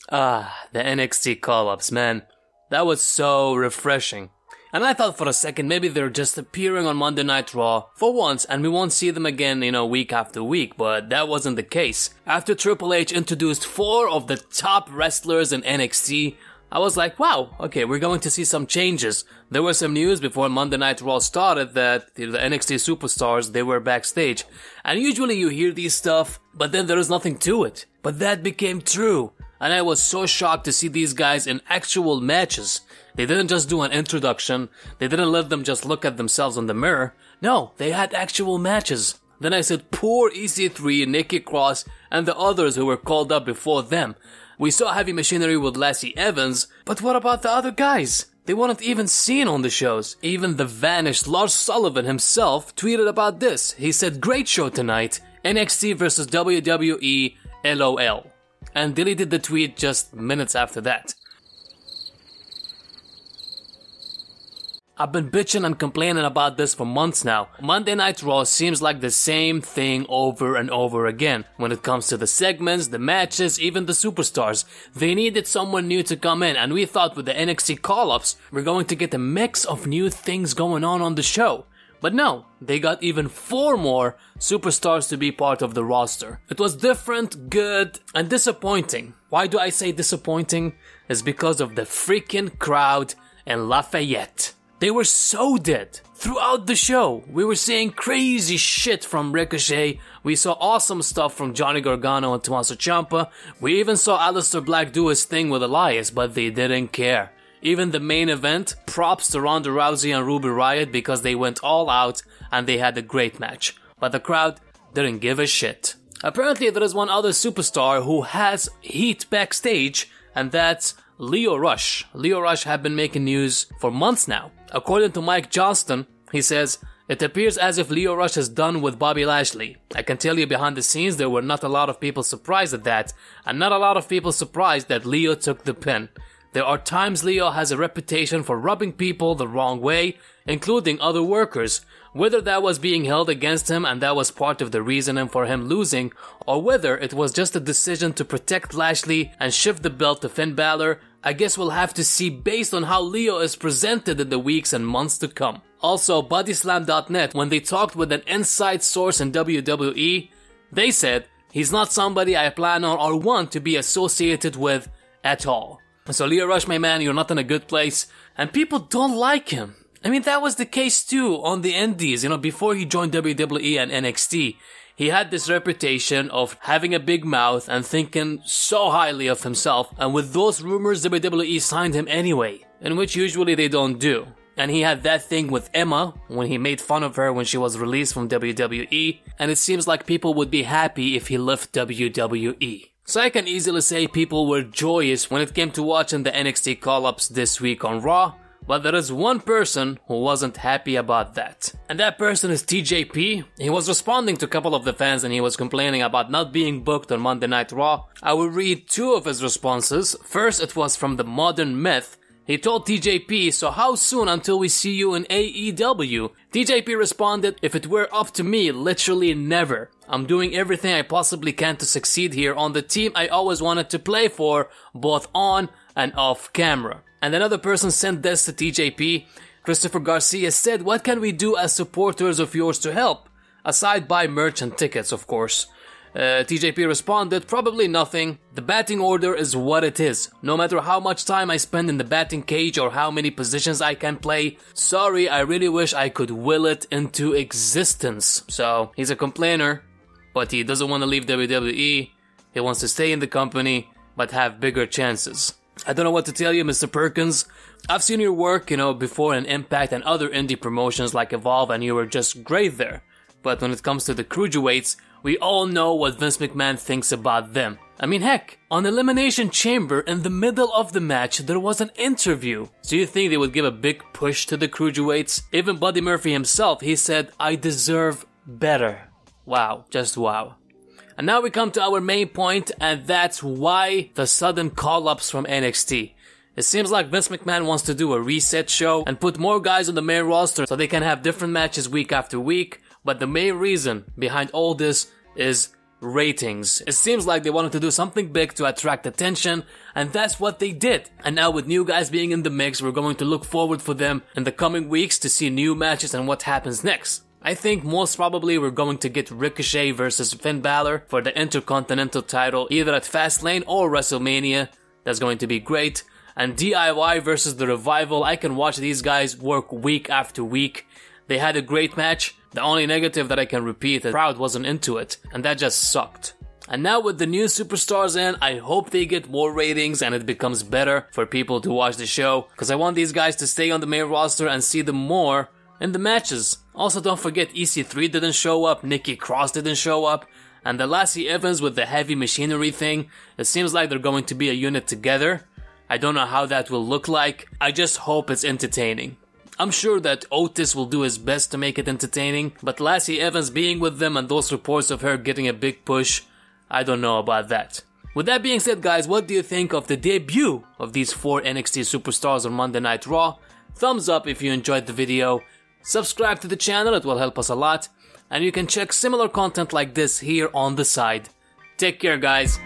The NXT call-ups, man. That was so refreshing. And I thought for a second maybe they're just appearing on Monday Night Raw for once and we won't see them again, week after week, but that wasn't the case. After Triple H introduced 4 of the top wrestlers in NXT, I was like, wow, okay, we're going to see some changes. There was some news before Monday Night Raw started that the NXT superstars, they were backstage. And usually you hear these stuff, but then there is nothing to it. But that became true. And I was so shocked to see these guys in actual matches. They didn't just do an introduction. They didn't let them just look at themselves in the mirror. No, they had actual matches. Then I said, poor EC3, Nikki Cross, and the others who were called up before them. We saw Heavy Machinery with Lacey Evans, but what about the other guys? They weren't even seen on the shows. Even the vanished Lars Sullivan himself tweeted about this. He said, great show tonight, NXT versus WWE, LOL. And deleted the tweet just minutes after that. I've been bitching and complaining about this for months now. Monday Night Raw seems like the same thing over and over again. When it comes to the segments, the matches, even the superstars. They needed someone new to come in, and we thought with the NXT call-ups, we're going to get a mix of new things going on the show. But no, they got even 4 more superstars to be part of the roster. It was different, good, and disappointing. Why do I say disappointing? It's because of the freaking crowd in Lafayette. They were so dead. Throughout the show, we were seeing crazy shit from Ricochet. We saw awesome stuff from Johnny Gargano and Tommaso Ciampa. We even saw Aleister Black do his thing with Elias, but they didn't care. Even the main event, props to Ronda Rousey and Ruby Riott because they went all out and they had a great match. But the crowd didn't give a shit. Apparently there is one other superstar who has heat backstage, and that's Lio Rush. Lio Rush had been making news for months now. According to Mike Johnston, he says, it appears as if Lio Rush is done with Bobby Lashley. I can tell you behind the scenes there were not a lot of people surprised at that, and not a lot of people surprised that Lio took the pin. There are times Lio has a reputation for rubbing people the wrong way, including other workers. Whether that was being held against him and that was part of the reasoning for him losing, or whether it was just a decision to protect Lashley and shift the belt to Finn Balor, I guess we'll have to see based on how Lio is presented in the weeks and months to come. Also, Bodyslam.net, when they talked with an inside source in WWE, they said he's not somebody I plan on or want to be associated with at all. So Lio Rush, my man, you're not in a good place, and people don't like him. I mean, that was the case too on the indies, before he joined WWE and NXT. He had this reputation of having a big mouth and thinking so highly of himself, and with those rumors, WWE signed him anyway, in which usually they don't do. And he had that thing with Emma, when he made fun of her when she was released from WWE, and it seems like people would be happy if he left WWE. So I can easily say people were joyous when it came to watching the NXT call-ups this week on Raw, but there is one person who wasn't happy about that. And that person is TJP. He was responding to a couple of the fans and he was complaining about not being booked on Monday Night Raw. I will read 2 of his responses. First, it was from the Modern Myth. He told TJP, so how soon until we see you in AEW? TJP responded, if it were up to me, literally never. I'm doing everything I possibly can to succeed here on the team I always wanted to play for, both on and off camera. And another person sent this to TJP. Christopher Garcia said, what can we do as supporters of yours to help? Aside buy merch and tickets, of course. TJP responded, probably nothing. The batting order is what it is. No matter how much time I spend in the batting cage or how many positions I can play, sorry, I really wish I could will it into existence. So, he's a complainer, but he doesn't want to leave WWE. He wants to stay in the company, but have bigger chances. I don't know what to tell you, Mr. Perkins. I've seen your work, before in Impact and other indie promotions like Evolve, and you were just great there. But when it comes to the cruiserweights, we all know what Vince McMahon thinks about them. I mean, heck, on Elimination Chamber, in the middle of the match, there was an interview. So you think they would give a big push to the cruiserweights? Even Buddy Murphy himself, he said, I deserve better. Wow, just wow. And now we come to our main point, and that's why the sudden call-ups from NXT. It seems like Vince McMahon wants to do a reset show and put more guys on the main roster so they can have different matches week after week. But the main reason behind all this is ratings. It seems like they wanted to do something big to attract attention, and that's what they did. And now with new guys being in the mix, we're going to look forward for them in the coming weeks to see new matches and what happens next. I think most probably we're going to get Ricochet versus Finn Balor for the Intercontinental title either at Fastlane or WrestleMania. That's going to be great. And DIY versus The Revival, I can watch these guys work week after week. They had a great match. The only negative that I can repeat, the crowd wasn't into it, and that just sucked. And now with the new superstars in, I hope they get more ratings and it becomes better for people to watch the show, because I want these guys to stay on the main roster and see them more in the matches. Also, don't forget EC3 didn't show up, Nikki Cross didn't show up, and the Lacey Evans with the heavy machinery thing, it seems like they're going to be a unit together. I don't know how that will look like, I just hope it's entertaining. I'm sure that Otis will do his best to make it entertaining, but Lacey Evans being with them and those reports of her getting a big push, I don't know about that. With that being said, guys, what do you think of the debut of these 4 NXT superstars on Monday Night Raw? Thumbs up if you enjoyed the video, subscribe to the channel, it will help us a lot, and you can check similar content like this here on the side. Take care, guys.